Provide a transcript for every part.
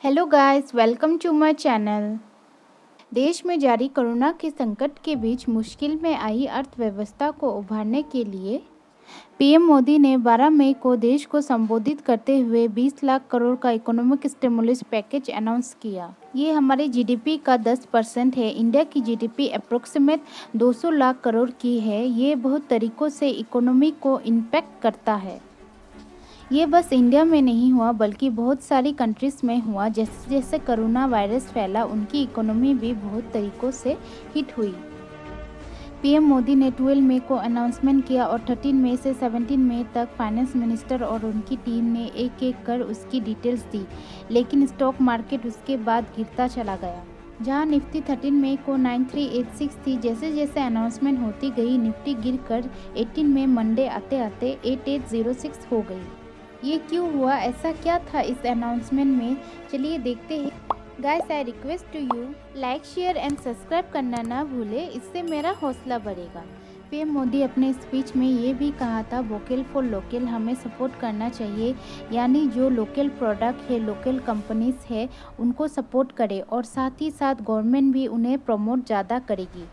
Hello guys, welcome to my channel. देश में जारी कोरोना के संकट के बीच मुश्किल में आई अर्थव्यवस्था को उभारने के लिए पीएम मोदी ने 12 मई को देश को संबोधित करते हुए 20 लाख करोड़ का इकोनॉमिक स्टिमुलस पैकेज अनाउंस किया। ये हमारे जीडीपी का 10% है। इंडिया की जीडीपी अप्रोक्सीमेट 200 लाख करोड़ की है। ये बहुत तरीकों से इकोनॉमी को इम्पैक्ट करता है। ये बस इंडिया में नहीं हुआ बल्कि बहुत सारी कंट्रीज़ में हुआ। जैसे जैसे कोरोना वायरस फैला उनकी इकोनॉमी भी बहुत तरीक़ों से हिट हुई। पीएम मोदी ने 12 मई को अनाउंसमेंट किया और 13 मई से 17 मई तक फाइनेंस मिनिस्टर और उनकी टीम ने एक एक कर उसकी डिटेल्स दी, लेकिन स्टॉक मार्केट उसके बाद गिरता चला गया। जहां निफ्टी 13 मई को 9386 थी, जैसे जैसे अनाउंसमेंट होती गई निफ्टी गिरकर 18 मई मंडे आते आते 8806 हो गई। ये क्यों हुआ, ऐसा क्या था इस अनाउंसमेंट में, चलिए देखते हैं। Guys, I request to you like share and subscribe करना ना भूलें, इससे मेरा हौसला बढ़ेगा। पीएम मोदी अपने स्पीच में ये भी कहा था, वोकल फॉर लोकल हमें सपोर्ट करना चाहिए, यानी जो लोकल प्रोडक्ट है, लोकल कंपनीज है, उनको सपोर्ट करे और साथ ही साथ गवर्नमेंट भी उन्हें प्रमोट ज़्यादा करेगी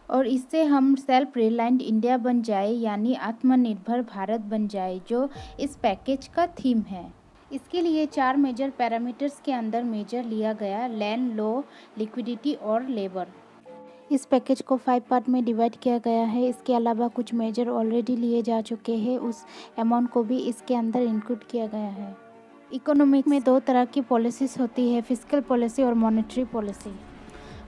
और इससे हम सेल्फ रिलायंट इंडिया बन जाए, यानी आत्मनिर्भर भारत बन जाए, जो इस पैकेज का थीम है। इसके लिए 4 मेजर पैरामीटर्स के अंदर मेजर लिया गया: लैंड, लॉ, लिक्विडिटी और लेबर। इस पैकेज को 5 पार्ट में डिवाइड किया गया है। इसके अलावा कुछ मेजर ऑलरेडी लिए जा चुके हैं, उस अमाउंट को भी इसके अंदर इंक्लूड किया गया है। इकोनॉमिक में 2 तरह की पॉलिसीज़ होती है, फिस्कल पॉलिसी और monetary policy.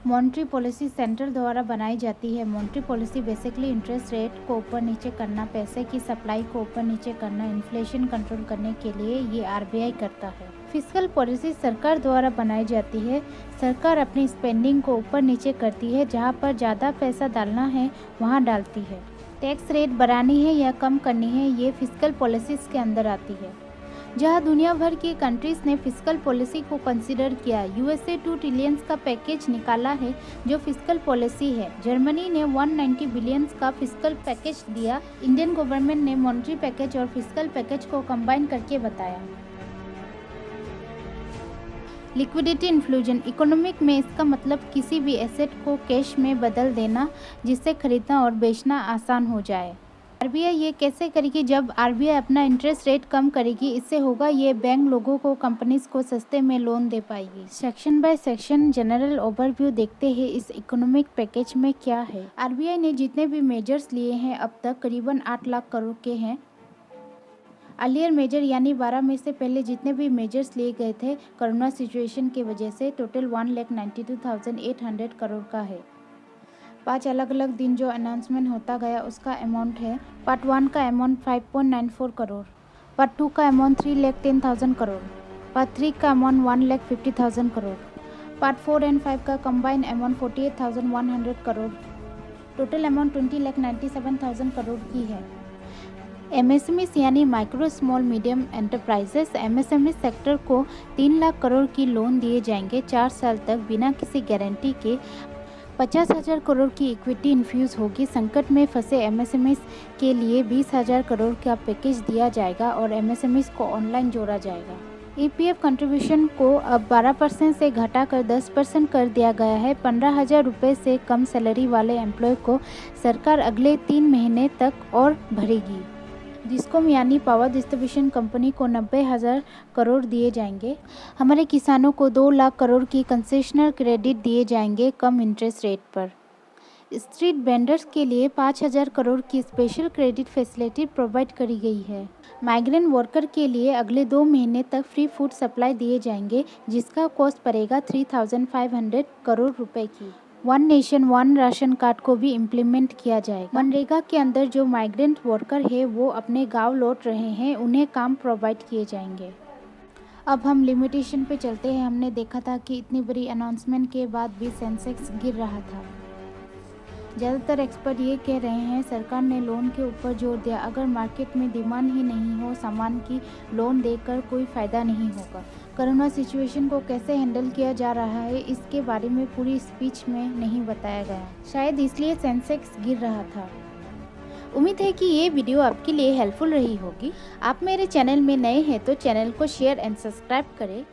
Monetary policy central द्वारा बनाई जाती है। Monetary policy basically interest rate को ऊपर नीचे करना, पैसे की सप्लाई को ऊपर नीचे करना, इन्फ्लेशन कंट्रोल करने के लिए ये आरबीआई करता है। फिस्कल पॉलिसी सरकार द्वारा बनाई जाती है। सरकार अपनी स्पेंडिंग को ऊपर नीचे करती है, जहाँ पर ज़्यादा पैसा डालना है वहाँ डालती है। टैक्स रेट बढ़ानी है या कम करनी है, ये फिस्कल पॉलिसीज़ के अंदर आती है। जहां दुनिया भर की कंट्रीज़ ने फिस्कल पॉलिसी को कंसीडर किया। यूएसए 2 ट्रिलियंस का पैकेज निकाला है जो फिस्कल पॉलिसी है। जर्मनी ने 190 बिलियंस का फिस्कल पैकेज दिया। इंडियन गवर्नमेंट ने मॉनेटरी पैकेज और फिस्कल पैकेज को कंबाइन करके बताया। लिक्विडिटी इन्फ्लूजन इकोनॉमिक में इसका मतलब किसी भी एसेट को कैश में बदल देना, जिससे खरीदना और बेचना आसान हो जाए। आरबीआई ये कैसे करेगी? जब आरबीआई अपना इंटरेस्ट रेट कम करेगी, इससे होगा ये बैंक लोगों को, कंपनीज को सस्ते में लोन दे पाएगी। Section by section general overview देखते हैं इस इकोनॉमिक पैकेज में क्या है। आरबीआई ने जितने भी मेजर्स लिए हैं अब तक करीबन 8 लाख करोड़ के हैं। अर्लियर मेजर यानी 12 मई से पहले जितने भी मेजर्स लिए गए थे कोरोना सिचुएशन की वजह से, टोटल 1,92,800 करोड़ का है। 5 अलग अलग दिन जो अनाउंसमेंट होता गया उसका अमाउंट है। पार्ट 1 का अमाउंट 5.94 करोड़, पार्ट 2 का अमाउंट 3,10,000 करोड़, पार्ट 3 का अमाउंट 1,50,000 करोड़, पार्ट 4 एंड 5 का combined amount 48,100 crore, total amount 20,97,000 crore की है। एमएसएमईस यानी micro small medium enterprises, MSME sector को 3 लाख करोड़ की लोन दिए जाएंगे 4 साल तक बिना किसी गारंटी के। 50,000 करोड़ की इक्विटी इन्फ्यूज़ होगी। संकट में फंसे एमएसएमईस के लिए 20,000 करोड़ का पैकेज दिया जाएगा और एमएसएमईस को ऑनलाइन जोड़ा जाएगा। ईपीएफ कंट्रीब्यूशन को अब 12% से घटाकर 10% कर दिया गया है। 15,000 रुपये से कम सैलरी वाले एम्प्लॉय को सरकार अगले 3 महीने तक और भरेगी। डिस्कॉम यानी पावर डिस्ट्रीब्यूशन कंपनी को 90,000 करोड़ दिए जाएंगे। हमारे किसानों को 2 लाख करोड़ की कंसेशनल क्रेडिट दिए जाएंगे कम इंटरेस्ट रेट पर। स्ट्रीट वेंडर्स के लिए 5,000 करोड़ की स्पेशल क्रेडिट फैसिलिटी प्रोवाइड करी गई है। माइग्रेंट वर्कर के लिए अगले 2 महीने तक फ्री फूड सप्लाई दिए जाएंगे, जिसका कॉस्ट पड़ेगा 3,500 करोड़ रुपए की। 1 नेशन 1 राशन कार्ड को भी इम्प्लीमेंट किया जाएगा। मनरेगा के अंदर जो माइग्रेंट वर्कर है वो अपने गांव लौट रहे हैं, उन्हें काम प्रोवाइड किए जाएंगे। अब हम लिमिटेशन पे चलते हैं। हमने देखा था कि इतनी बड़ी अनाउंसमेंट के बाद भी सेंसेक्स गिर रहा था। ज़्यादातर एक्सपर्ट ये कह रहे हैं सरकार ने लोन के ऊपर जोर दिया। अगर मार्केट में डिमांड ही नहीं हो सामान की, लोन देकर कोई फ़ायदा नहीं होगा। कोरोना सिचुएशन को कैसे हैंडल किया जा रहा है इसके बारे में पूरी स्पीच में नहीं बताया गया, शायद इसलिए सेंसेक्स गिर रहा था। उम्मीद है कि ये वीडियो आपके लिए हेल्पफुल रही होगी। आप मेरे चैनल में नए हैं तो चैनल को शेयर एंड सब्सक्राइब करें।